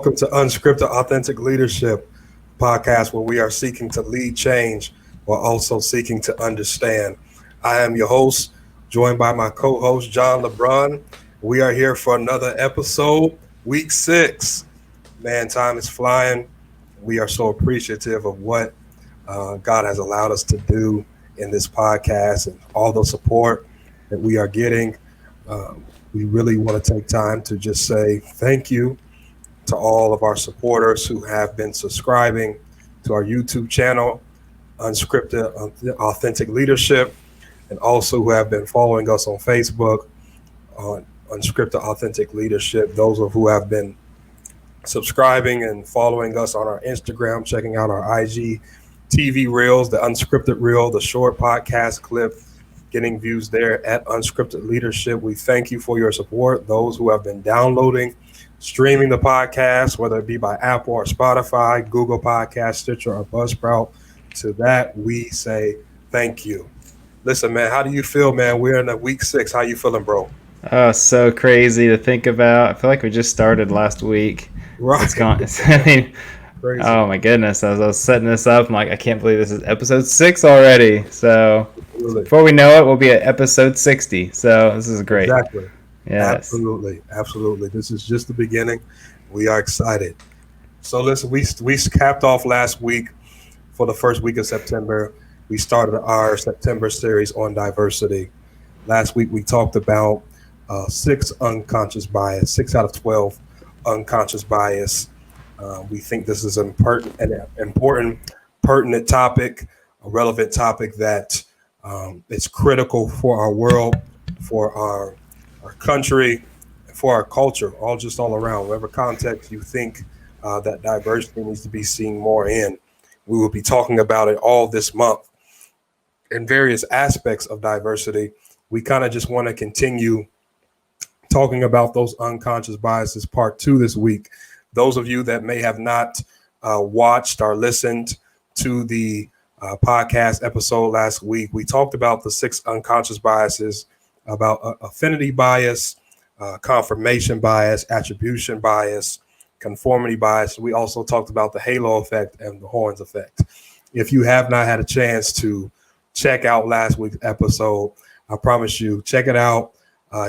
Welcome to Unscripted Authentic Leadership podcast, where we are seeking to lead change while also seeking to understand. I am your host, joined by my co-host, John LeBron. We are here for another episode, week 6. Man, time is flying. We are so appreciative of what God has allowed us to do in this podcast and all the support that we are getting. We really want to take time to just say thank you to all of our supporters who have been subscribing to our YouTube channel, Unscripted Authentic Leadership, and also who have been following us on Facebook on Unscripted Authentic Leadership. Those of who have been subscribing and following us on our Instagram, checking out our IG TV reels, the Unscripted Reel, the short podcast clip, getting views there at Unscripted Leadership. We thank you for your support. Those who have been downloading, streaming the podcast, whether it be by Apple or Spotify, Google Podcast, Stitcher, or Buzzsprout, to that we say thank you. Listen, man, how do you feel, man? We're in week 6. How you feeling, bro? Oh, so crazy to think about. I feel like we just started last week. Right. It's gone. Crazy. Oh my goodness! As I was setting this up, I'm like, I can't believe this is episode 6 already. So Absolutely. Before we know it, we'll be at episode 60. So this is great. Exactly. Yes. Absolutely. This is just the beginning. We are excited. So listen, we capped off last week for the first week of September. We started our September series on diversity. Last week we talked about 6 unconscious bias, 6 out of 12 unconscious bias. We think this is an important, pertinent topic, a relevant topic that it's critical for our world, for our country, for our culture, all around. Whatever context you think that diversity needs to be seen more in, we will be talking about it all this month in various aspects of diversity. We kind of just want to continue talking about those unconscious biases, part 2 this week. Those of you that may have not watched or listened to the podcast episode last week, we talked about the 6 unconscious biases, about affinity bias, confirmation bias, attribution bias, conformity bias. We also talked about the halo effect and the horns effect. If you have not had a chance to check out last week's episode, I promise you, check it out.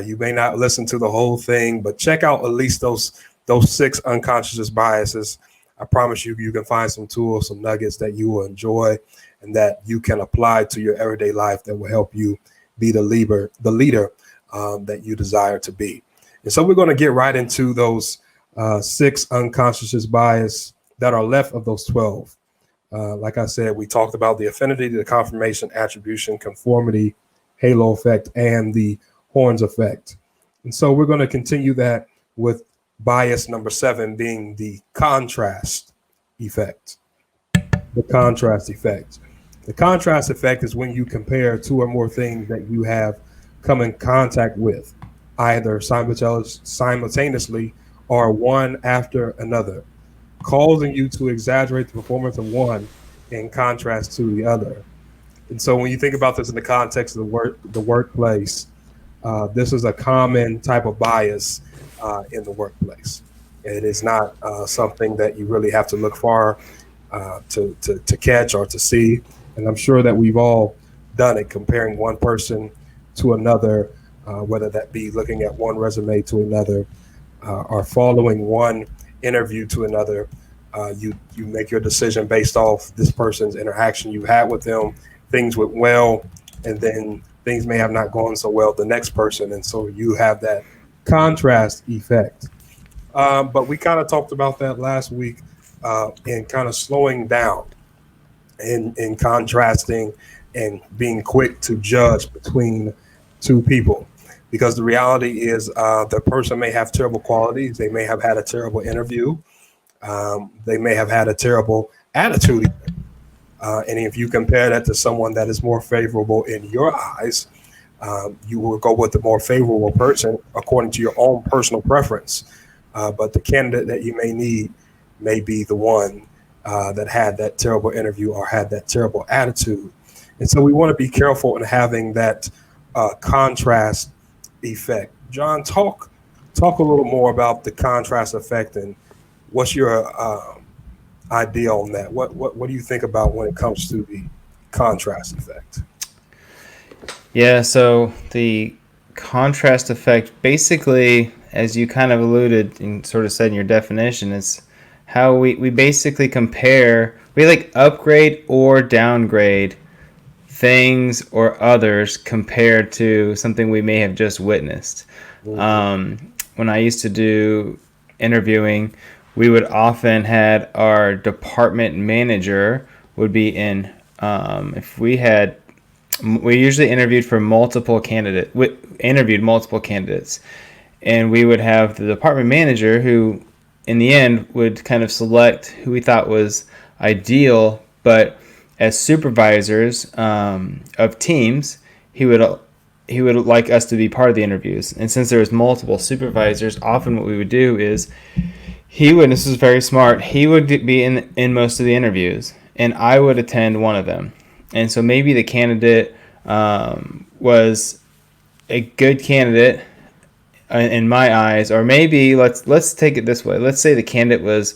You may not listen to the whole thing, but check out at least those 6 unconscious biases. I promise you, you can find some tools, some nuggets that you will enjoy and that you can apply to your everyday life that will help you be the leader that you desire to be. And so we're going to get right into those 6 unconscious bias that are left of those 12. Like I said, we talked about the affinity, the confirmation, attribution, conformity, halo effect, and the horns effect. And so we're going to continue that with bias number 7 being the contrast effect. The contrast effect. The contrast effect is when you compare 2 or more things that you have come in contact with, either simultaneously or one after another, causing you to exaggerate the performance of one in contrast to the other. And so when you think about this in the context of the workplace, this is a common type of bias in the workplace. It is not something that you really have to look far to catch or to see. And I'm sure that we've all done it, comparing one person to another, whether that be looking at one resume to another or following one interview to another. You make your decision based off this person's interaction you had with them. Things went well, and then things may have not gone so well with the next person. And so you have that contrast effect. But we kind of talked about that last week in kind of slowing down and in contrasting and being quick to judge between 2 people. Because the reality is the person may have terrible qualities. They may have had a terrible interview. They may have had a terrible attitude. And if you compare that to someone that is more favorable in your eyes, you will go with the more favorable person according to your own personal preference. But the candidate that you may need may be the one that had that terrible interview or had that terrible attitude. And so we want to be careful in having that contrast effect. John, talk a little more about the contrast effect and What's your idea on that? What do you think about when it comes to the contrast effect? Yeah, so the contrast effect, basically, as you kind of alluded and sort of said in your definition, is how we basically compare, we like upgrade or downgrade things or others compared to something we may have just witnessed. Mm-hmm. When I used to do interviewing, we would often had our department manager would be in. If we usually interviewed multiple candidates, and we would have the department manager who, in the end, would kind of select who we thought was ideal, but as supervisors of teams, he would like us to be part of the interviews. And since there was multiple supervisors, often what we would do is this is very smart, he would be in most of the interviews, and I would attend one of them. And so maybe the candidate was a good candidate in my eyes, or maybe let's take it this way. Let's say the candidate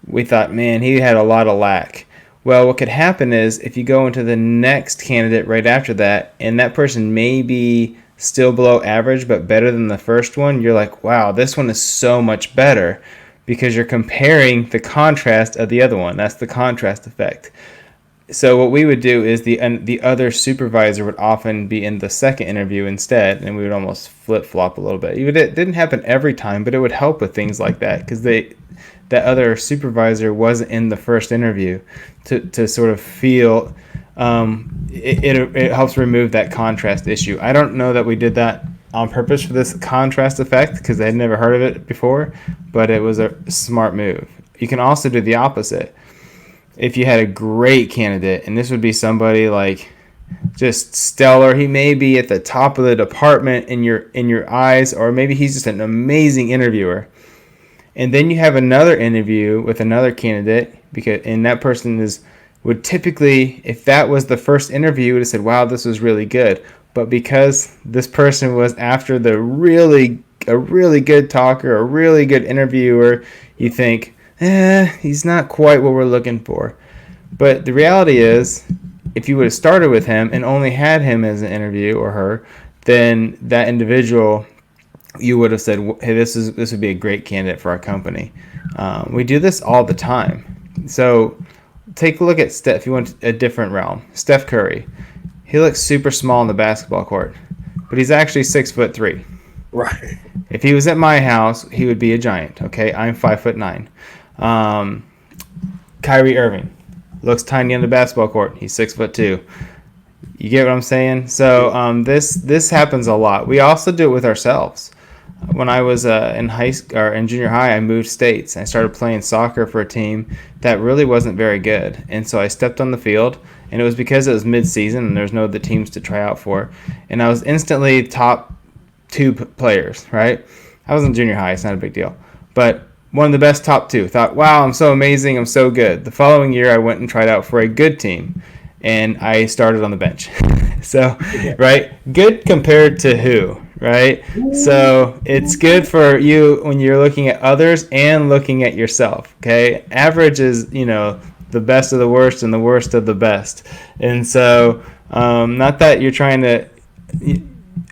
we thought, man, he had a lot of lack. Well, what could happen is if you go into the next candidate right after that, and that person may be still below average but better than the first one, you're like, wow, this one is so much better, because you're comparing the contrast of the other one. That's the contrast effect. So what we would do is the other supervisor would often be in the second interview instead, and we would almost flip-flop a little bit. It didn't happen every time, but it would help with things like that, because that other supervisor wasn't in the first interview to sort of feel it helps remove that contrast issue. I don't know that we did that on purpose for this contrast effect, because I had never heard of it before, but it was a smart move. You can also do the opposite. If you had a great candidate, and this would be somebody like just stellar, he may be at the top of the department in your eyes, or maybe he's just an amazing interviewer. And then you have another interview with another candidate, and that person would typically, if that was the first interview, would have said, wow, this was really good. But because this person was after a really good talker, a really good interviewer, you think, he's not quite what we're looking for. But the reality is, if you would have started with him and only had him as an interview, or her, then that individual, you would have said, hey, this would be a great candidate for our company. We do this all the time. So take a look at Steph. If you want a different realm, Steph Curry. He looks super small on the basketball court, but he's actually 6'3". Right. If he was at my house, he would be a giant. Okay, I'm 5'9". Kyrie Irving looks tiny on the basketball court. He's 6'2". You get what I'm saying? So this happens a lot. We also do it with ourselves. When I was in high school or in junior high, I moved states. I started playing soccer for a team that really wasn't very good, and so I stepped on the field, and it was because it was mid-season and there's no other teams to try out for, and I was instantly top 2 players. Right? I was in junior high. It's not a big deal, but one of the best top 2. Thought, wow, I'm so amazing. I'm so good. The following year, I went and tried out for a good team, and I started on the bench. So, right, good compared to who? Right? So it's good for you when you're looking at others and looking at yourself. Okay, average is the best of the worst and the worst of the best. And so not that you're trying to,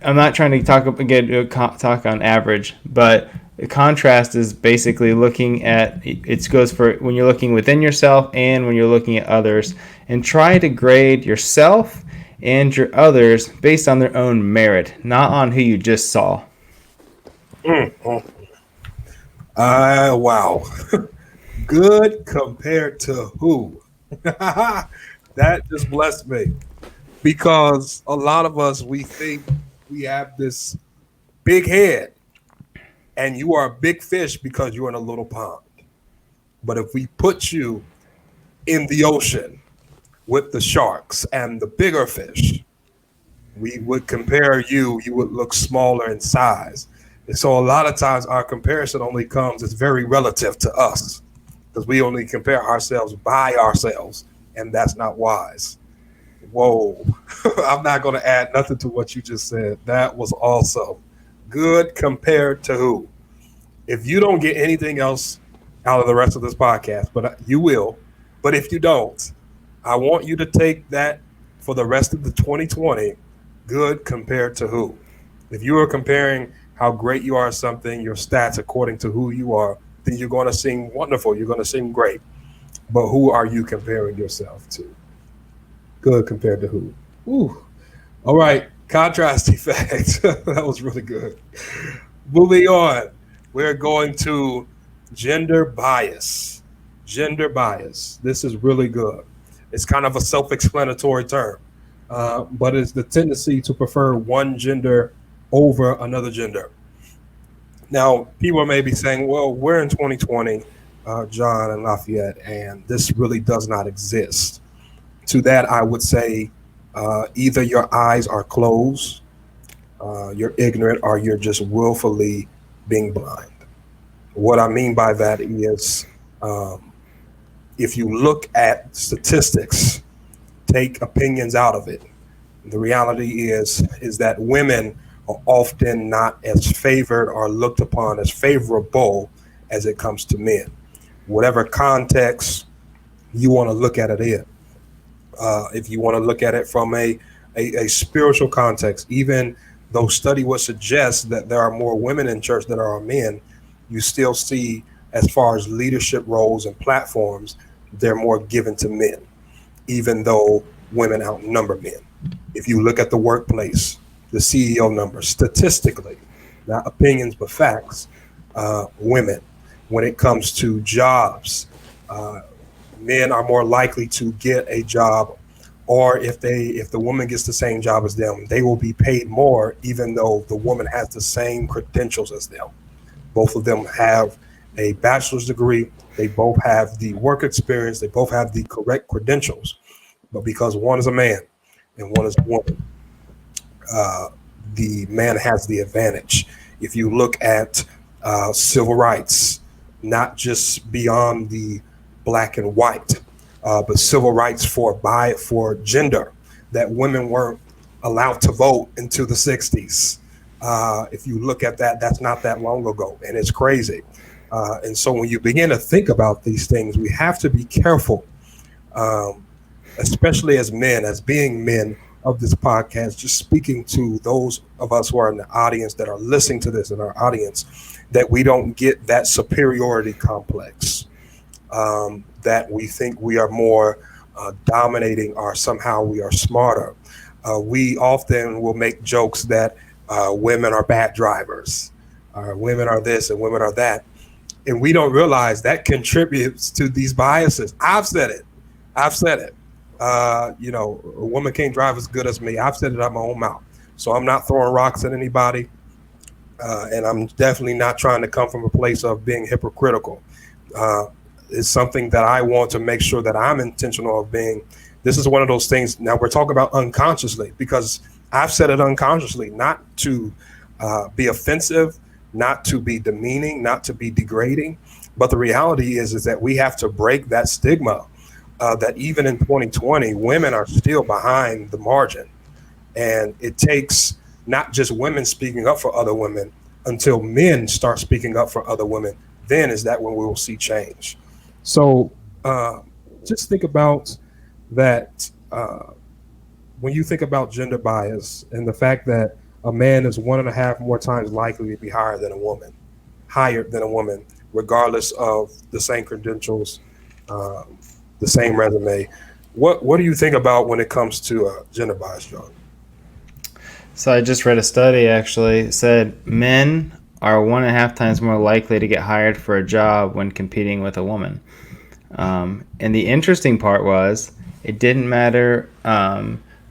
I'm not trying to talk on average, but the contrast is basically looking at, it goes for when you're looking within yourself and when you're looking at others, and try to grade yourself and your others based on their own merit, not on who you just saw. Wow. Good compared to who? That just blessed me, because a lot of us, we think we have this big head, and you are a big fish because you're in a little pond. But if we put you in the ocean with the sharks and the bigger fish, we would compare you would look smaller in size. And so a lot of times our comparison only comes, it's very relative to us, because we only compare ourselves by ourselves, and that's not wise. Whoa. I'm not going to add nothing to what you just said. That was awesome. Good compared to who? If you don't get anything else out of the rest of this podcast, but you will. But if you don't, I want you to take that for the rest of the 2020. Good compared to who? If you are comparing how great you are at something, your stats according to who you are, then you're going to seem wonderful. You're going to seem great. But who are you comparing yourself to? Good compared to who? Ooh. All right. Contrast effect. That was really good. Moving on. We're going to gender bias. Gender bias. This is really good. It's kind of a self explanatory term, but it's the tendency to prefer one gender over another gender. Now, people may be saying, well, we're in 2020, John and Lafayette, and this really does not exist. To that, I would say either your eyes are closed, you're ignorant, or you're just willfully being blind. What I mean by that is um, if you look at statistics, take opinions out of it. The reality is that women are often not as favored or looked upon as favorable as it comes to men. Whatever context you want to look at it in. If you want to look at it from a spiritual context, even though study would suggest that there are more women in church than there are men, you still see, as far as leadership roles and platforms, they're more given to men, even though women outnumber men. If you look at the workplace, the CEO numbers, statistically, not opinions but facts, women. When it comes to jobs, uh, men are more likely to get a job, or if the woman gets the same job as them, they will be paid more, even though the woman has the same credentials as them. Both of them have a bachelor's degree. They both have the work experience. They both have the correct credentials. But because one is a man and one is a woman, uh, the man has the advantage. If you look at civil rights, not just beyond the black and white, but civil rights for gender, that women weren't allowed to vote into the 60s. If you look at that, that's not that long ago, and it's crazy. And so when you begin to think about these things, we have to be careful, um, especially as men, as being men of this podcast, just speaking to those of us who are in the audience that are listening to this in our audience, that we don't get that superiority complex, that we think we are more dominating or somehow we are smarter. We often will make jokes that women are bad drivers, women are this and women are that. And we don't realize that contributes to these biases. I've said it. I've said it. A woman can't drive as good as me. I've said it out my own mouth. So I'm not throwing rocks at anybody. And I'm definitely not trying to come from a place of being hypocritical. Uh, it's something that I want to make sure that I'm intentional of being. This is one of those things. Now we're talking about unconsciously, because I've said it unconsciously, not to be offensive, not to be demeaning, not to be degrading. But the reality is that we have to break that stigma, that even in 2020, women are still behind the margin. And it takes not just women speaking up for other women until men start speaking up for other women. Then is that when we will see change. So uh, just think about that. When you think about gender bias and the fact that a man is 1.5 more times likely to be higher than a woman, regardless of the same credentials, um, the same resume. What do you think about when it comes to gender bias, John? So I just read a study actually. It said men are 1.5 times more likely to get hired for a job when competing with a woman. And the interesting part was it didn't matter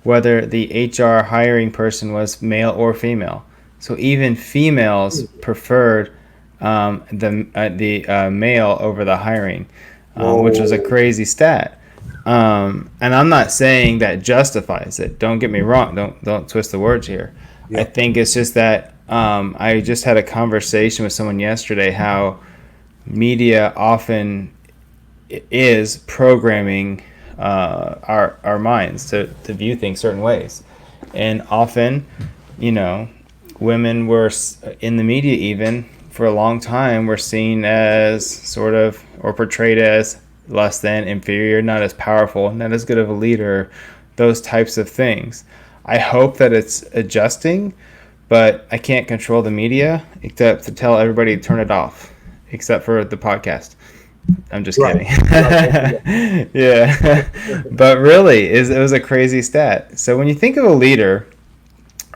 whether the HR hiring person was male or female. So even females preferred the male over the hiring, which was a Whoa. crazy stat. And I'm not saying that justifies it. Don't get me wrong. Don't twist the words here. I Yeah. think it's just that I just had a conversation with someone yesterday how media often is programming our minds to view things certain ways, and often, you know, women were in the media even for a long time were seen as sort of, or portrayed as less than, inferior, not as powerful, not as good of a leader, those types of things. I hope that it's adjusting, but I can't control the media except to tell everybody to turn it off, except for the podcast. I'm just Right. kidding. Right. Yeah. But really, it was a crazy stat. So when you think of a leader,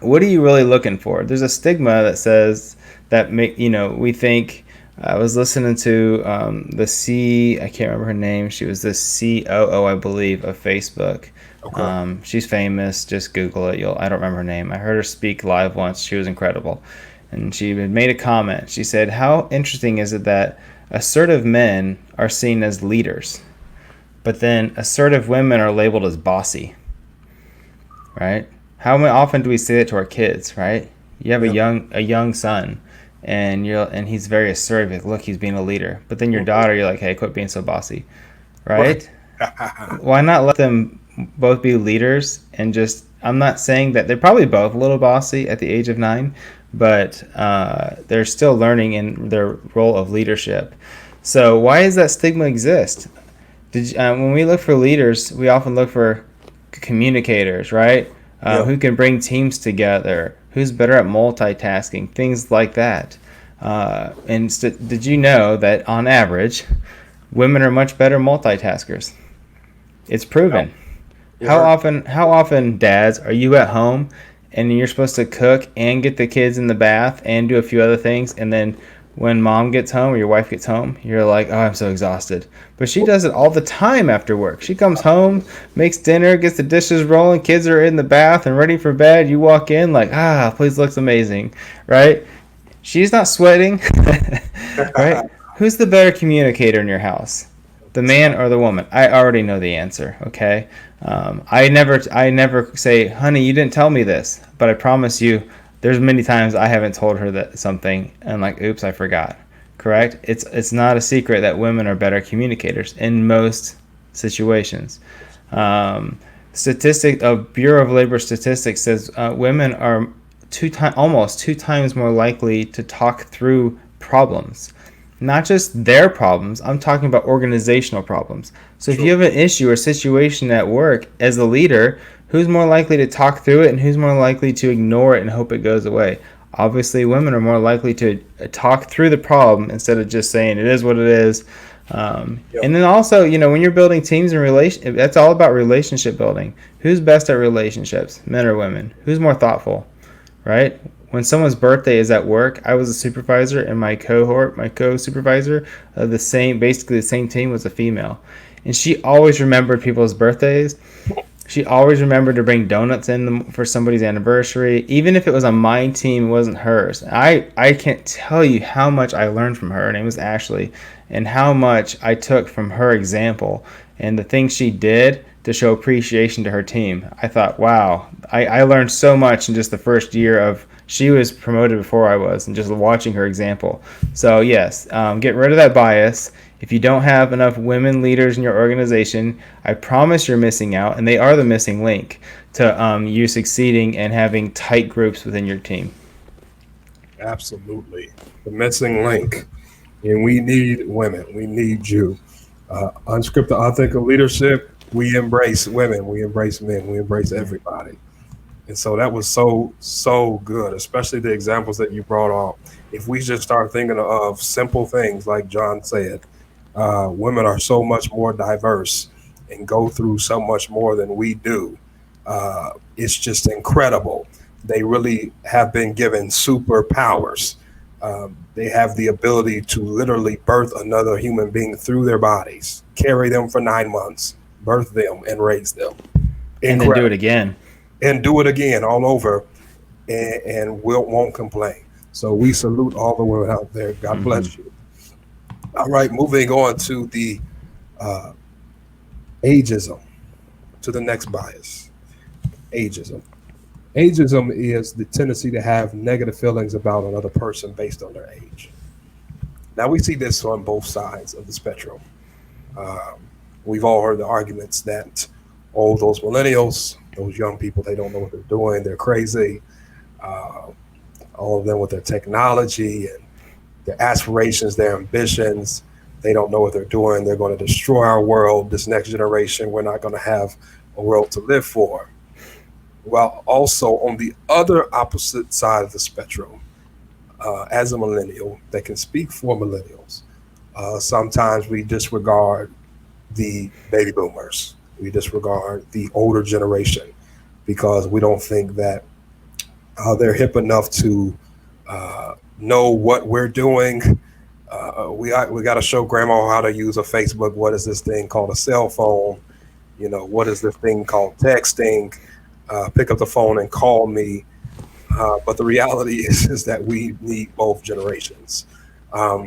what are you really looking for? There's a stigma that says that we think. I was listening to I can't remember her name. She was the COO, I believe, of Facebook. Okay. She's famous. Just Google it. I don't remember her name. I heard her speak live once. She was incredible, and she had made a comment. She said, "How interesting is it that assertive men are seen as leaders, but then assertive women are labeled as bossy, right? How often do we say that to our kids, right? You have Yeah. a young son, and he's very assertive. Look, he's being a leader. But then your daughter, you're like, hey, quit being so bossy, Right. right? Why not let them both be leaders and just? I'm not saying that they're probably both a little bossy at the age of 9, but they're still learning in their role of leadership. So why does that stigma exist? When we look for leaders, we often look for communicators, right? Yeah. Who can bring teams together, who's better at multitasking, things like that. Did you know that on average, women are much better multitaskers? It's Yeah. proven. You heard. How often, dads, are you at home and you're supposed to cook and get the kids in the bath and do a few other things, and then when mom gets home or your wife gets home, you're like, oh, I'm so exhausted. But she does it all the time after work. She comes home, makes dinner, gets the dishes rolling, kids are in the bath and ready for bed. You walk in like, place looks amazing, right? She's not sweating, right? Who's the better communicator in your house? The That's man right. or the woman? I already know the answer. Okay, I never say, "Honey, you didn't tell me this," but I promise you, there's many times I haven't told her that something, and like, "Oops, I forgot." Correct? It's not a secret that women are better communicators in most situations. Um, a Bureau of Labor Statistics says women are almost 2 times more likely to talk through problems, not just their problems. I'm talking about organizational problems. So if you True. have an issue or situation at work as a leader, who's more likely to talk through it and who's more likely to ignore it and hope it goes away? Obviously, women are more likely to talk through the problem instead of just saying it is what it is. Yeah. And then also, when you're building teams and that's all about relationship building. Who's best at relationships, men or women? Who's more thoughtful, right? When someone's birthday is at work, I was a supervisor, and my co-supervisor, basically the same team, was a female, and she always remembered people's birthdays. She always remembered to bring donuts for somebody's anniversary, even if it was on my team, it wasn't hers. I can't tell you how much I learned from her. Her name was Ashley, and how much I took from her example and the things she did to show appreciation to her team. I thought, wow, I learned so much in just the first year of. She was promoted before I was, and just watching her example. So yes, get rid of that bias. If you don't have enough women leaders in your organization, I promise you're missing out, and they are the missing link to you succeeding and having tight groups within your team. Absolutely. The missing link. And we need women. We need you. Unscripted authentic leadership. We embrace women. We embrace men. We embrace everybody. And so that was so good, especially the examples that you brought on. If we just start thinking of simple things, like John said, women are so much more diverse and go through so much more than we do. It's just incredible. They really have been given superpowers. They have the ability to literally birth another human being through their bodies, carry them for 9 months, birth them, and raise them. And then do it Incredible. again. And do it again all over, and won't complain. So we salute all the women out there. God Mm-hmm. bless you. All right, moving on to the uh, ageism, to the next bias. Ageism. Ageism is the tendency to have negative feelings about another person based on their age. Now we see this on both sides of the spectrum. Um, we've all heard the arguments that, oh, those millennials, those young people, they don't know what they're doing. They're crazy. Uh, all of them with their technology and their aspirations, their ambitions. They don't know what they're doing. They're going to destroy our world. This next generation, we're not going to have a world to live for. While also on the other opposite side of the spectrum, as a millennial that can speak for millennials, sometimes we disregard the baby boomers. We disregard the older generation because we don't think that they're hip enough to know what we're doing. We got to show grandma how to use a Facebook. What is this thing called a cell phone? What is this thing called texting? Pick up the phone and call me. But the reality is that we need both generations.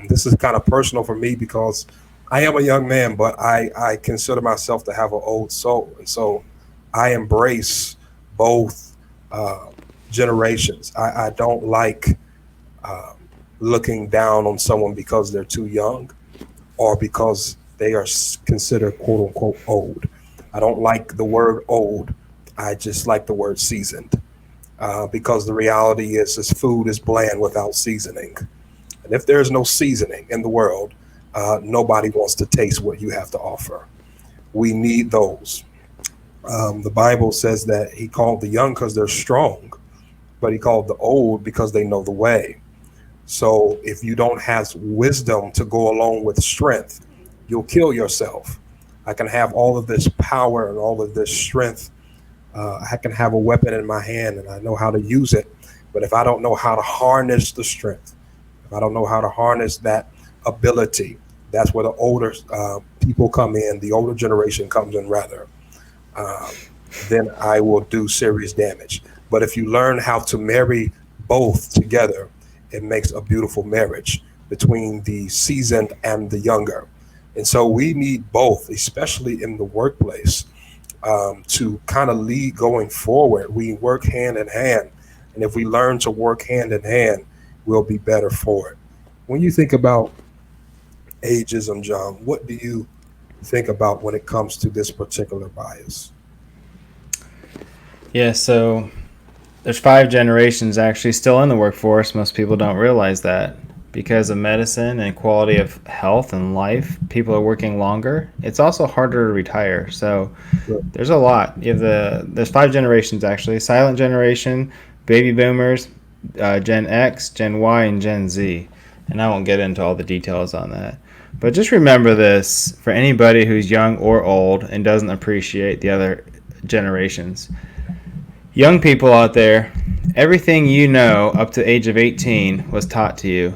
This is kind of personal for me because I am a young man, but I consider myself to have an old soul. And so I embrace both generations. I don't like looking down on someone because they're too young or because they are considered quote unquote old. I don't like the word old. I just like the word seasoned. Because the reality is food is bland without seasoning. And if there's no seasoning in the world, nobody wants to taste what you have to offer. We need those. The Bible says that he called the young because they're strong, but he called the old because they know the way. So if you don't have wisdom to go along with strength, you'll kill yourself. I can have all of this power and all of this strength. I can have a weapon in my hand and I know how to use it. But if I don't know how to harness the strength, if I don't know how to harness that ability, that's where the older people come in, the older generation comes in rather, then I will do serious damage. But if you learn how to marry both together, it makes a beautiful marriage between the seasoned and the younger. And so we need both, especially in the workplace, to kind of lead going forward. We work hand in hand. And if we learn to work hand in hand, we'll be better for it. When you think about ageism, John, what do you think about when it comes to this particular bias? Yeah, so there's 5 generations actually still in the workforce. Most people don't realize that. Because of medicine and quality of health and life, people are working longer. It's also harder to retire. So there's a lot. There's 5 generations actually: silent generation, baby boomers, Gen X, Gen Y, and Gen Z. And I won't get into all the details on that. But just remember this for anybody who's young or old and doesn't appreciate the other generations. Young people out there, everything you know up to the age of 18 was taught to you.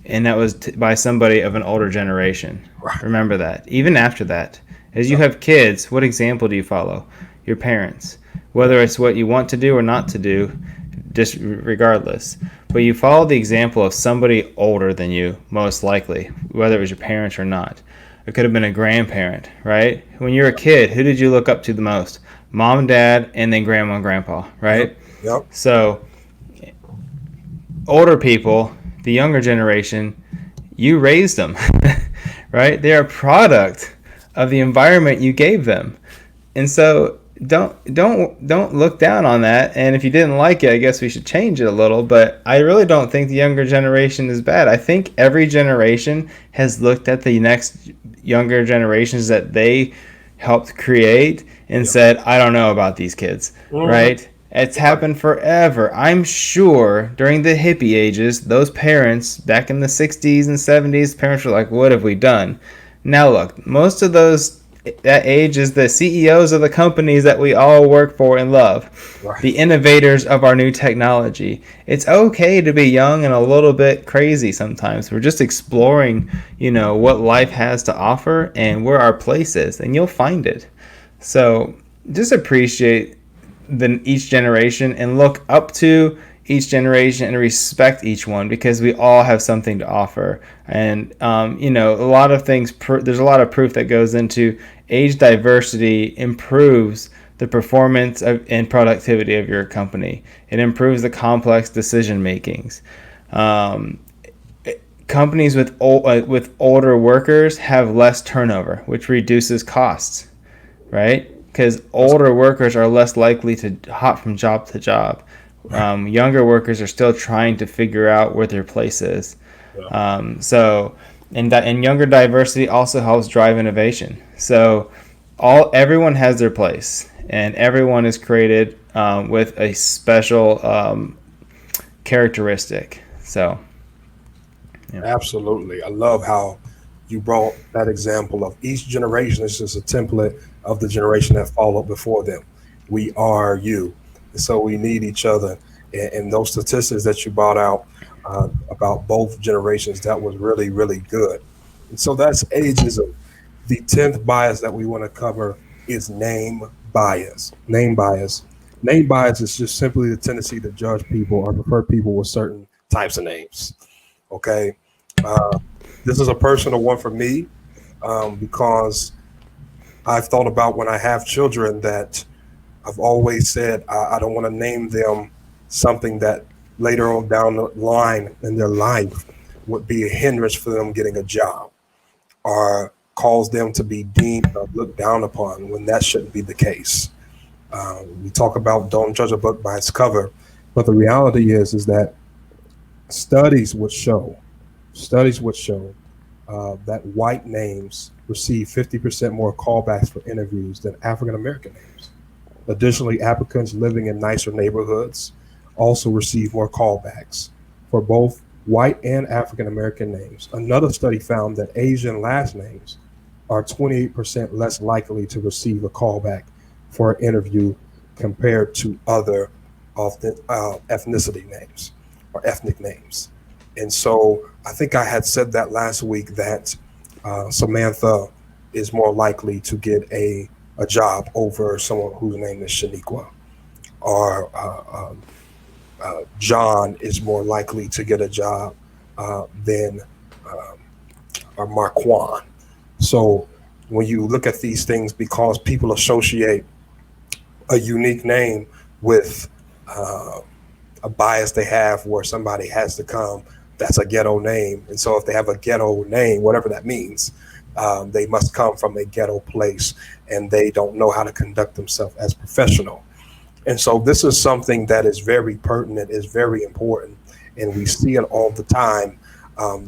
And that was by somebody of an older generation. Right. Remember that. Even after that, as you have kids, what example do you follow? Your parents. Whether it's what you want to do or not to do, just regardless. But you follow the example of somebody older than you, most likely, whether it was your parents or not. It could have been a grandparent, right? When you were a kid, who did you look up to the most? Mom, dad, and then grandma and grandpa, right? Yep. So, older people, the younger generation, you raised them, right? They're a product of the environment you gave them. And so don't look down on that. And if you didn't like it, I guess we should change it a little. But I really don't think the younger generation is bad. I think every generation has looked at the next younger generations that they helped create and said, I don't know about these kids, right? It's happened forever. I'm sure during the hippie ages, those parents back in the 60s and 70s, parents were like, what have we done? Now look, most of that age is the CEOs of the companies that we all work for and love, right. The innovators of our new technology. It's okay to be young and a little bit crazy sometimes. We're just exploring, what life has to offer and where our place is, and you'll find it. So just appreciate each generation and look up to each generation and respect each one, because we all have something to offer. And a lot of things, there's a lot of proof that goes into age diversity improves the performance and productivity of your company. It improves the complex decision makings. Companies with older workers have less turnover, which reduces costs, right? Because older workers are less likely to hop from job to job. Younger workers are still trying to figure out where their place is. Yeah. So, and younger diversity also helps drive innovation. So, everyone has their place, and everyone is created with a special characteristic. So, yeah. Absolutely. I love how you brought that example of each generation is just a template of the generation that followed before them. We are you. And so we need each other. And those statistics that you brought out about both generations, that was really, really good. And so that's ageism. The 10th bias that we want to cover is name bias. Name bias. Name bias is just simply the tendency to judge people or prefer people with certain types of names. Okay. Uh, this is a personal one for me because I've thought about when I have children that I've always said I don't want to name them something that later on down the line in their life would be a hindrance for them getting a job or cause them to be deemed or looked down upon when that shouldn't be the case. We talk about don't judge a book by its cover, but the reality is that studies would show studies would show that white names receive 50% more callbacks for interviews than African American names. Additionally, applicants living in nicer neighborhoods also receive more callbacks for both white and African American names. Another study found that Asian last names are 28% less likely to receive a callback for an interview compared to other ethnicity names or ethnic names. And so I think I had said that last week that Samantha is more likely to get a job over someone whose name is Shaniqua, or John is more likely to get a job than um, or Marquand. So when you look at these things, because people associate a unique name with uh, a bias they have where somebody has to come, that's a ghetto name. And so if they have a ghetto name, whatever that means, they must come from a ghetto place and they don't know how to conduct themselves as professional. And so this is something that is very pertinent, is very important, and we see it all the time.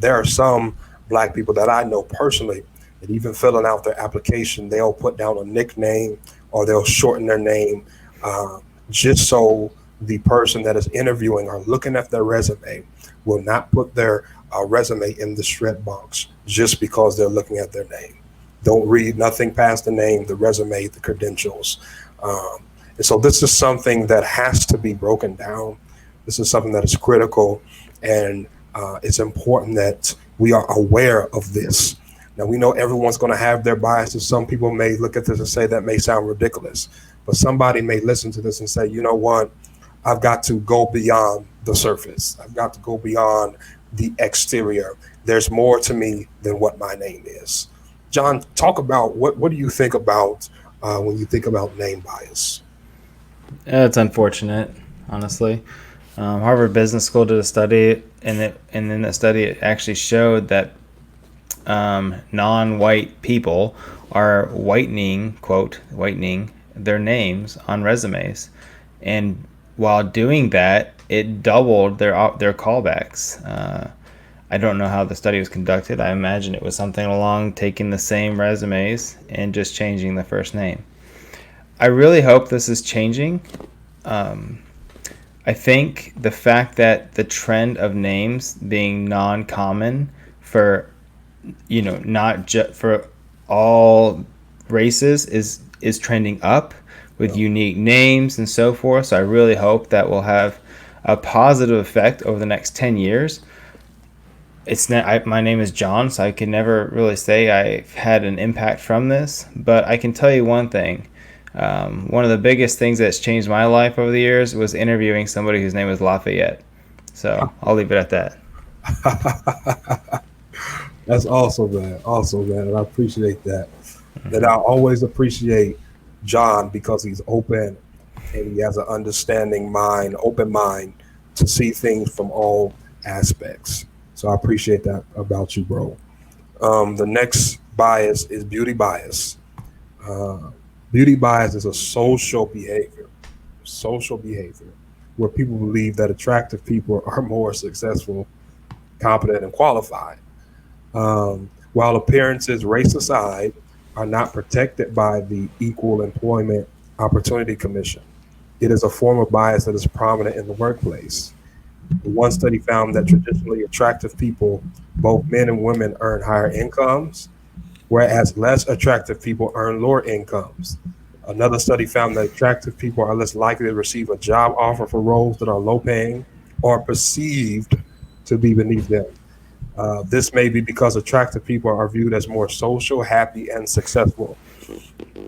There are some black people that I know personally that even filling out their application, they'll put down a nickname or they'll shorten their name uh, just so the person that is interviewing or looking at their resume will not put their resume in the shred box just because they're looking at their name. Don't read nothing past the name, the resume, the credentials. Um, and so this is something that has to be broken down. This is something that is critical, and it's important that we are aware of this. Now, we know everyone's going to have their biases. Some people may look at this and say that may sound ridiculous, but somebody may listen to this and say, you know what? I've got to go beyond the surface. I've got to go beyond the exterior. There's more to me than what my name is. John, talk about what do you think about when you think about name bias? It's unfortunate, honestly. Harvard Business School did a study, and in that study, it actually showed that non-white people are whitening their names on resumes, and while doing that, it doubled their callbacks. I don't know how the study was conducted. I imagine it was something along taking the same resumes and just changing the first name. I really hope this is changing. Um, I think the fact that the trend of names being non-common for not just for all races is trending up with Yeah. unique names and so forth. So I really hope that will have a positive effect over the next 10 years. It's not, my name is John, so I can never really say I've had an impact from this, but I can tell you one thing. One of the biggest things that's changed my life over the years was interviewing somebody whose name was Lafayette. So I'll leave it at that. That's awesome, man. Awesome, man. And I appreciate that. And I always appreciate John because he's open and he has an understanding mind, open mind to see things from all aspects. So I appreciate that about you, bro. The next bias is beauty bias. Uh, Beauty bias is a social behavior where people believe that attractive people are more successful competent and qualified. While appearances, race aside, are not protected by the Equal Employment Opportunity Commission, it is a form of bias that is prominent in the workplace. One study found that traditionally attractive people, both men and women, earn higher incomes, whereas less attractive people earn lower incomes. Another study found that attractive people are less likely to receive a job offer for roles that are low paying or perceived to be beneath them. This may be because attractive people are viewed as more social, happy, and successful.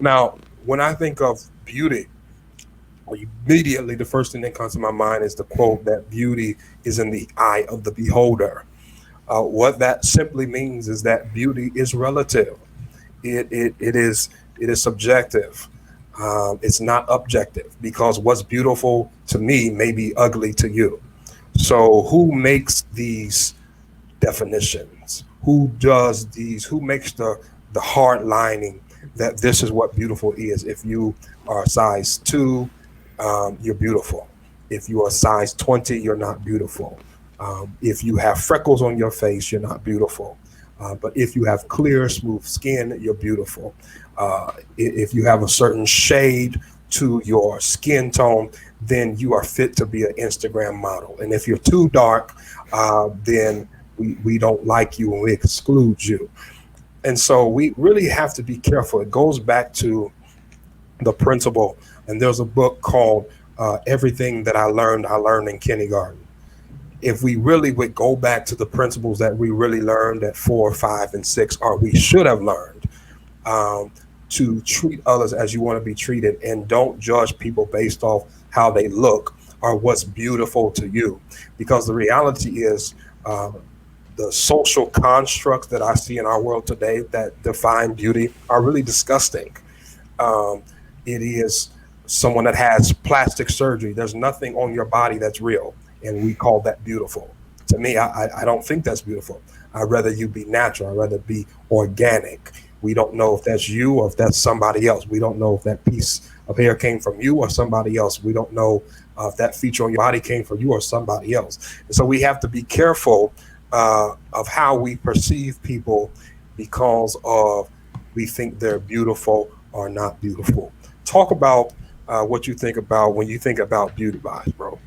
Now, when I think of beauty, immediately the first thing that comes to my mind is the quote that beauty is in the eye of the beholder. What that simply means is that beauty is relative. It is subjective. It's not objective because what's beautiful to me may be ugly to you. So who makes these definitions? Who does these? Who makes the hard lining that this is what beautiful is? If you are size 2, you're beautiful. If you are size 20, you're not beautiful. If you have freckles on your face, you're not beautiful. But if you have clear, smooth skin, you're beautiful. If you have a certain shade to your skin tone, then you are fit to be an Instagram model. And if you're too dark, then we don't like you and we exclude you. And so we really have to be careful. It goes back to the principle. And there's a book called Everything That I Learned in Kindergarten. If we really would go back to the principles that we really learned at 4, 5, and 6, or we should have learned, to treat others as you want to be treated and don't judge people based off how they look or what's beautiful to you. Because the reality is, the social constructs that I see in our world today that define beauty are really disgusting. It is someone that has plastic surgery. There's nothing on your body that's real, and we call that beautiful. To me, I don't think that's beautiful. I'd rather you be natural. I'd rather be organic. We don't know if that's you or if that's somebody else. We don't know if that piece of hair came from you or somebody else. We don't know if that feature on your body came from you or somebody else. And so we have to be careful of how we perceive people because of we think they're beautiful or not beautiful. Talk about what you think about when you think about beauty bias, bro.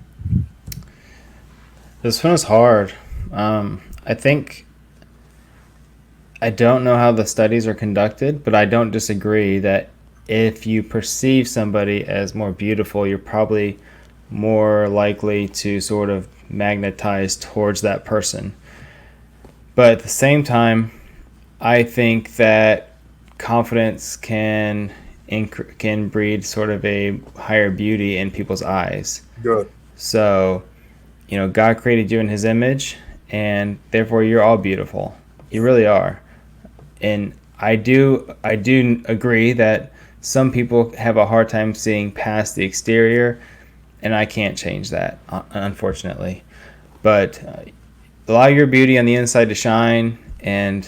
This one is hard. I think I don't know how the studies are conducted, but I don't disagree that if you perceive somebody as more beautiful, you're probably more likely to sort of magnetize towards that person. But at the same time, I think that confidence can breed sort of a higher beauty in people's eyes. Good. So, God created you in His image, and therefore you're all beautiful. You really are. And I do agree that some people have a hard time seeing past the exterior, and I can't change that, unfortunately. But allow your beauty on the inside to shine, and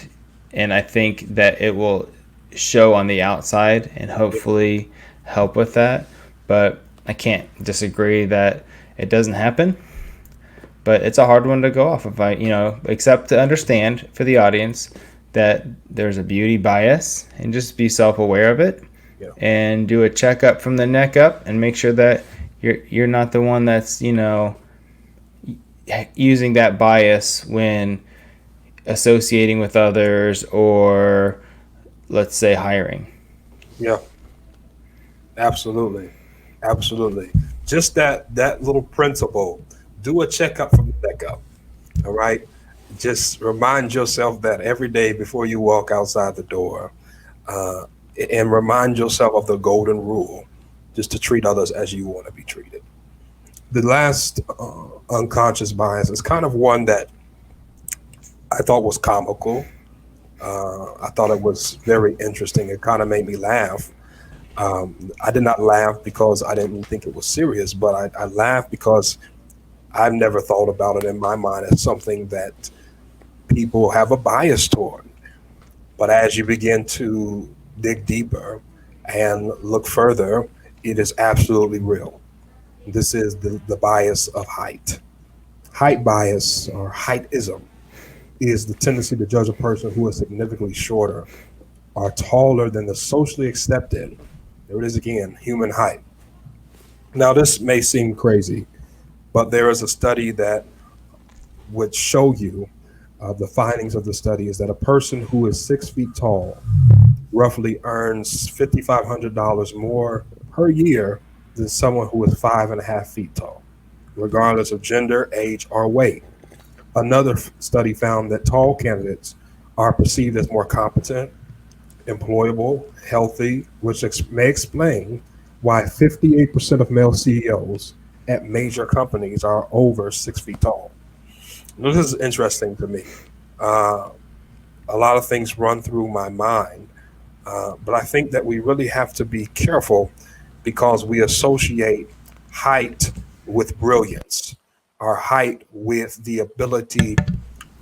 I think that it will show on the outside and hopefully help with that. But I can't disagree that it doesn't happen. But it's a hard one to go off of, except to understand for the audience that there's a beauty bias and just be self-aware of it. Yeah. And do a checkup from the neck up and make sure that you're not the one that's, using that bias when associating with others or, let's say, hiring. Yeah, absolutely. Absolutely. Just that little principle. Do a checkup from the neck up. All right. Just remind yourself that every day before you walk outside the door, uh, and remind yourself of the golden rule, just to treat others as you want to be treated. The last unconscious bias is kind of one that I thought was comical. I thought it was very interesting. It kind of made me laugh. I did not laugh because I didn't think it was serious, but I laughed because I've never thought about it in my mind as something that people have a bias toward. But as you begin to dig deeper and look further, it is absolutely real. This is the bias of height. Height bias or heightism. is the tendency to judge a person who is significantly shorter or taller than the socially accepted, there it is again, human height. Now, this may seem crazy, but there is a study that would show you the findings of the study is that a person who is 6 feet tall roughly earns $5,500 more per year than someone who is 5.5 feet tall, regardless of gender, age, or weight. Another study found that tall candidates are perceived as more competent, employable, healthy, which may explain why 58% of male CEOs at major companies are over 6 feet tall. This is interesting to me. Uh, a lot of things run through my mind, but I think that we really have to be careful because we associate height with brilliance, or height with the ability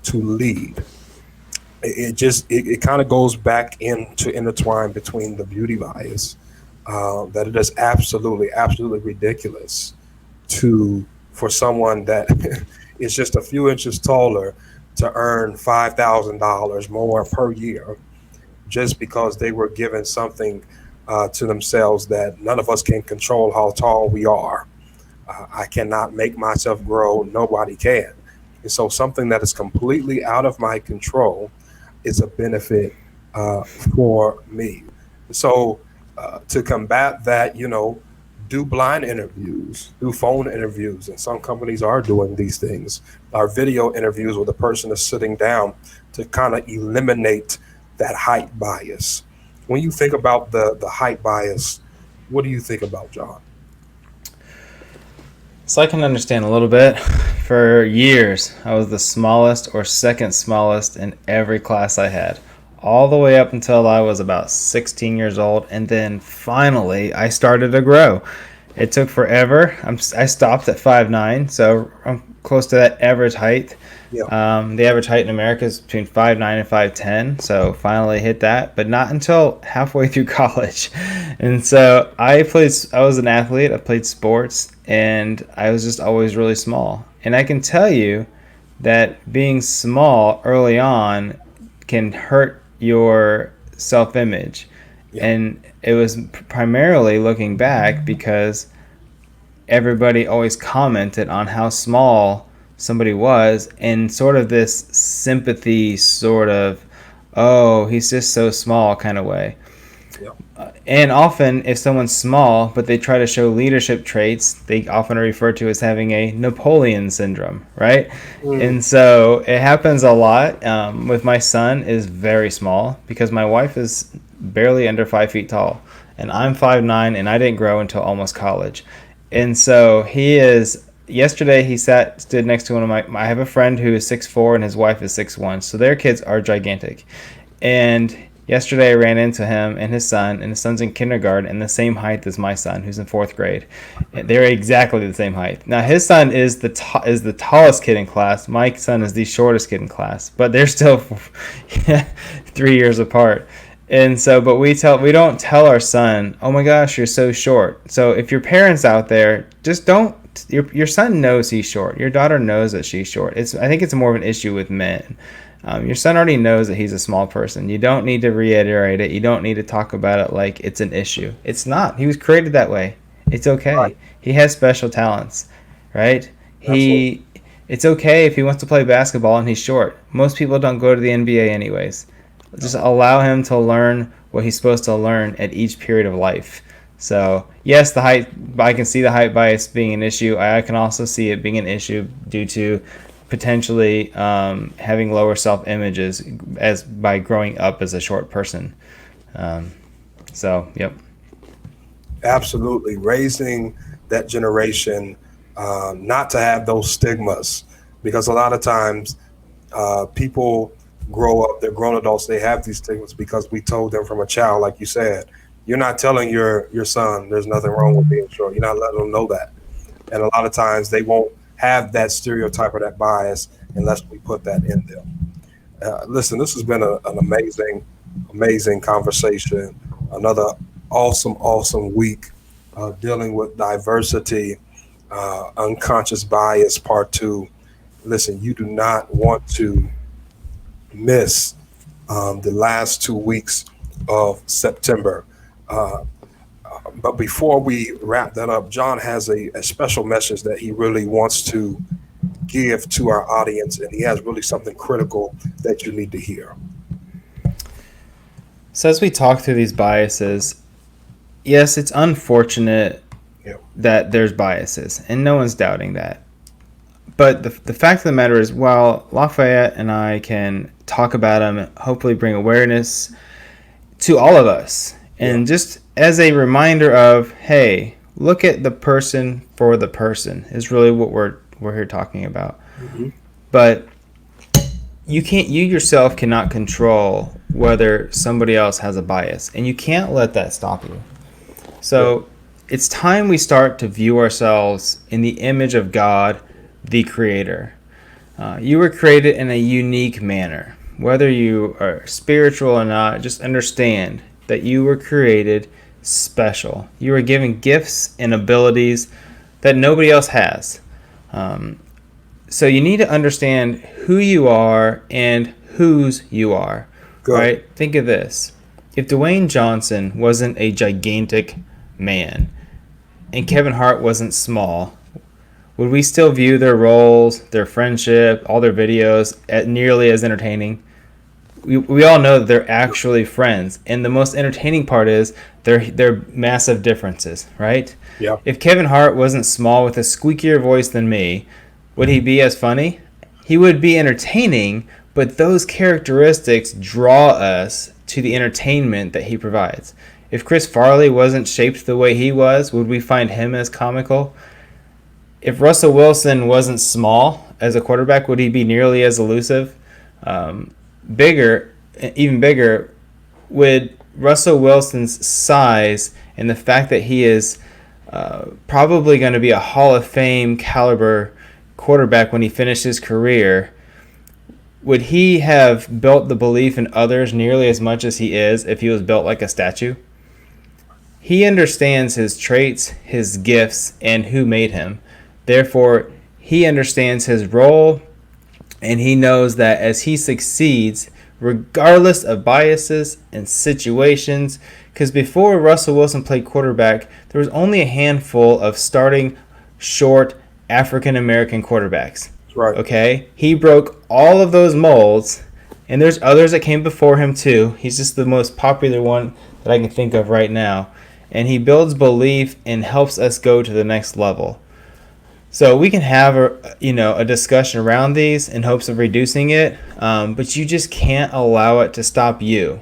to lead. It kind of goes back into intertwine between the beauty bias, that it is absolutely ridiculous to for someone that is just a few inches taller to earn $5,000 more per year just because they were given something to themselves that none of us can control how tall we are. I cannot make myself grow. Nobody can. And so something that is completely out of my control is a benefit for me. So to combat that, do blind interviews, do phone interviews, and some companies are doing these things. Our video interviews where the person is sitting down to kind of eliminate that height bias. When you think about the height bias, what do you think about, John? So I can understand a little bit. For years, I was the smallest or second smallest in every class I had, all the way up until I was about 16 years old, and then finally I started to grow. It took forever. I stopped at 5'9", so I'm close to that average height. Yeah. The average height in America is between 5'9" and 5'10", so finally hit that, but not until halfway through college. And so I was an athlete, I played sports, and I was just always really small. And I can tell you that being small early on can hurt your self-image. Yeah. And it was primarily looking back because everybody always commented on how small somebody was, and sort of this sympathy sort of, oh, he's just so small kind of way. Yeah. And often if someone's small but they try to show leadership traits, they often are referred to as having a Napoleon syndrome, right? And so it happens a lot. With my son is very small because my wife is barely under 5 feet tall, and I'm 5'9", and I didn't grow until almost college. And so yesterday he stood next to one of I have a friend who is 6'4" and his wife is 6'1", so their kids are gigantic. And yesterday I ran into him and his son's in kindergarten and the same height as my son, who's in 4th grade. And they're exactly the same height. Now his son is the tallest kid in class. My son is the shortest kid in class, but they're still 3 years apart. And so, but we don't tell our son, oh my gosh, you're so short. So if your parents out there, just don't. Your son knows he's short. Your daughter knows that she's short. I think it's more of an issue with men. Your son already knows that he's a small person. You don't need to reiterate it. You don't need to talk about it like it's an issue. It's not. He was created that way. It's okay. Right. He has special talents, right? It's okay if he wants to play basketball and he's short. Most people don't go to the NBA anyways. Just allow him to learn what he's supposed to learn at each period of life. So, yes, I can see the height bias being an issue. I can also see it being an issue due to potentially having lower self-images by growing up as a short person. Yep. Absolutely. Raising that generation not to have those stigmas, because a lot of times people grow up, they're grown adults, they have these stigmas because we told them from a child, like you said, you're not telling your son there's nothing wrong with being short. You're not letting them know that. And a lot of times they won't have that stereotype or that bias unless we put that in them. Listen, this has been an amazing conversation. Another awesome week dealing with diversity, unconscious bias, part 2. Listen, you do not want to miss the last 2 weeks of September. Uh, but before we wrap that up, John has a special message that he really wants to give to our audience, and he has really something critical that you need to hear. So as we talk through these biases, yes, it's unfortunate Yeah. that there's biases, and no one's doubting that. But the fact of the matter is, while Lafayette and I can talk about them, hopefully bring awareness to all of us, Yeah. and just as a reminder of, hey, look at the person for the person is really what we're here talking about. Mm-hmm. But you yourself cannot control whether somebody else has a bias, and you can't let that stop you. So it's time we start to view ourselves in the image of God, the Creator. You were created in a unique manner. Whether you are spiritual or not, just understand that you were created special. You were given gifts and abilities that nobody else has. So you need to understand who you are and whose you are. Good. Right? Think of this. If Dwayne Johnson wasn't a gigantic man and Kevin Hart wasn't small, would we still view their roles, their friendship, all their videos nearly as entertaining? We all know that they're actually friends, and the most entertaining part is their massive differences, right? Yeah. If Kevin Hart wasn't small with a squeakier voice than me, would he be as funny? He would be entertaining, but those characteristics draw us to the entertainment that he provides. If Chris Farley wasn't shaped the way he was, would we find him as comical? If Russell Wilson wasn't small as a quarterback, would he be nearly as elusive? Even bigger, would Russell Wilson's size and the fact that he is probably going to be a Hall of Fame caliber quarterback when he finished his career, would he have built the belief in others nearly as much as he is if he was built like a statue? He understands his traits, his gifts, and who made him. Therefore, he understands his role, and he knows that as he succeeds, regardless of biases and situations, because before Russell Wilson played quarterback, there was only a handful of starting short African American quarterbacks. That's right. Okay? He broke all of those molds, and there's others that came before him too. He's just the most popular one that I can think of right now. And he builds belief and helps us go to the next level. So we can have a discussion around these in hopes of reducing it, but you just can't allow it to stop you.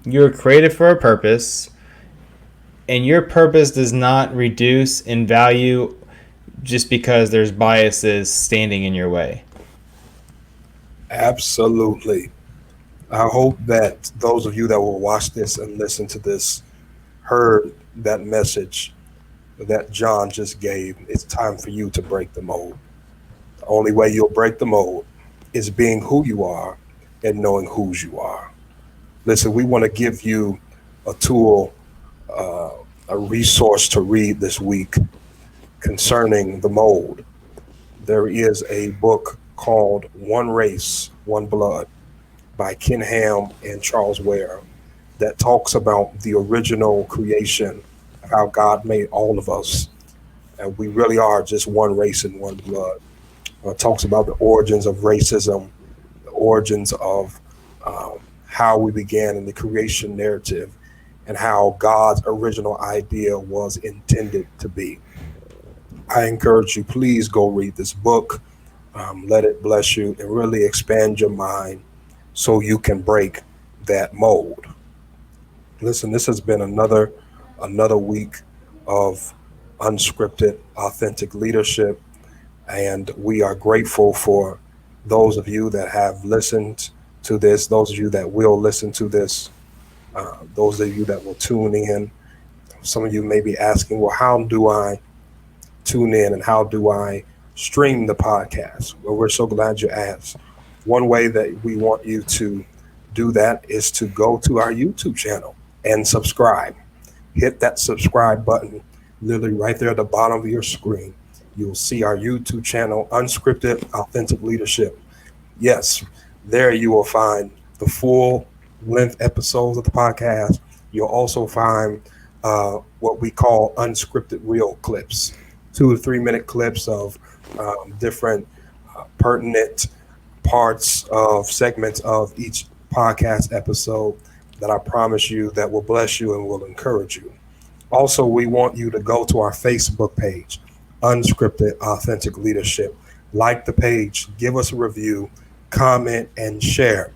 You're created for a purpose, and your purpose does not reduce in value just because there's biases standing in your way. Absolutely. I hope that those of you that will watch this and listen to this heard that message that John just gave. It's time for you to break the mold. The only way you'll break the mold is being who you are and knowing whose you are. Listen, we want to give you a tool, a resource to read this week concerning the mold. There is a book called One Race, One Blood by Ken Ham and Charles Ware that talks about the original creation, how God made all of us. And we really are just one race and one blood. Talks about the origins of racism, the origins of how we began in the creation narrative, and how God's original idea was intended to be. I encourage you, please go read this book. Let it bless you and really expand your mind so you can break that mold. Listen, this has been another week of unscripted authentic leadership, and we are grateful for those of you that have listened to this, those of you that will listen to this, those of you that will tune in. Some of you may be asking, well, how do I tune in and how do I stream the podcast? Well, we're so glad you asked. One way that we want you to do that is to go to our YouTube channel and subscribe. Hit that subscribe button literally right there at the bottom of your screen. You'll see our YouTube channel, Unscripted Authentic Leadership. Yes, There you will find the full length episodes of the podcast. You'll also find what we call unscripted reel clips, 2 to 3 minute clips of different pertinent parts of segments of each podcast episode that I promise you that will bless you and will encourage you. Also, we want you to go to our Facebook page, Unscripted Authentic Leadership. Like the page, give us a review, comment, and share.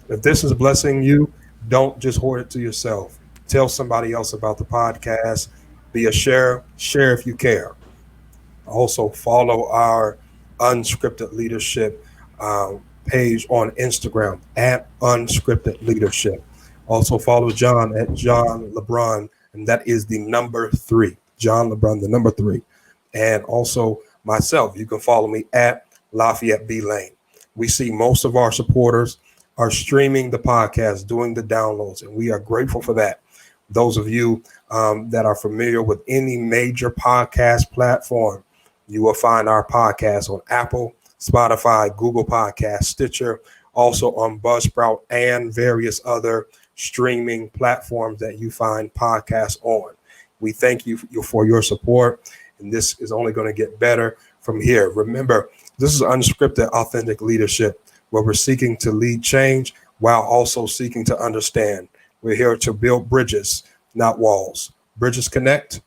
If this is blessing you, don't just hoard it to yourself. Tell somebody else about the podcast. Be a share. Share if you care. Also, follow our Unscripted Leadership page on Instagram at Unscripted Leadership. Also, follow John at John LeBron, and that is the number three. John LeBron, the number three. And also, myself, you can follow me at Lafayette B. Lane. We see most of our supporters are streaming the podcast, doing the downloads, and we are grateful for that. Those of you that are familiar with any major podcast platform, you will find our podcast on Apple, Spotify, Google Podcast, Stitcher, also on Buzzsprout and various other streaming platforms that you find podcasts on. We thank you for your support, and this is only going to get better from here. Remember, this is Unscripted Authentic Leadership, where we're seeking to lead change while also seeking to understand. We're here to build bridges, not walls. Bridges connect,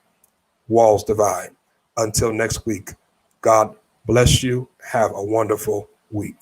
walls divide. Until next week, God bless you. Have a wonderful week.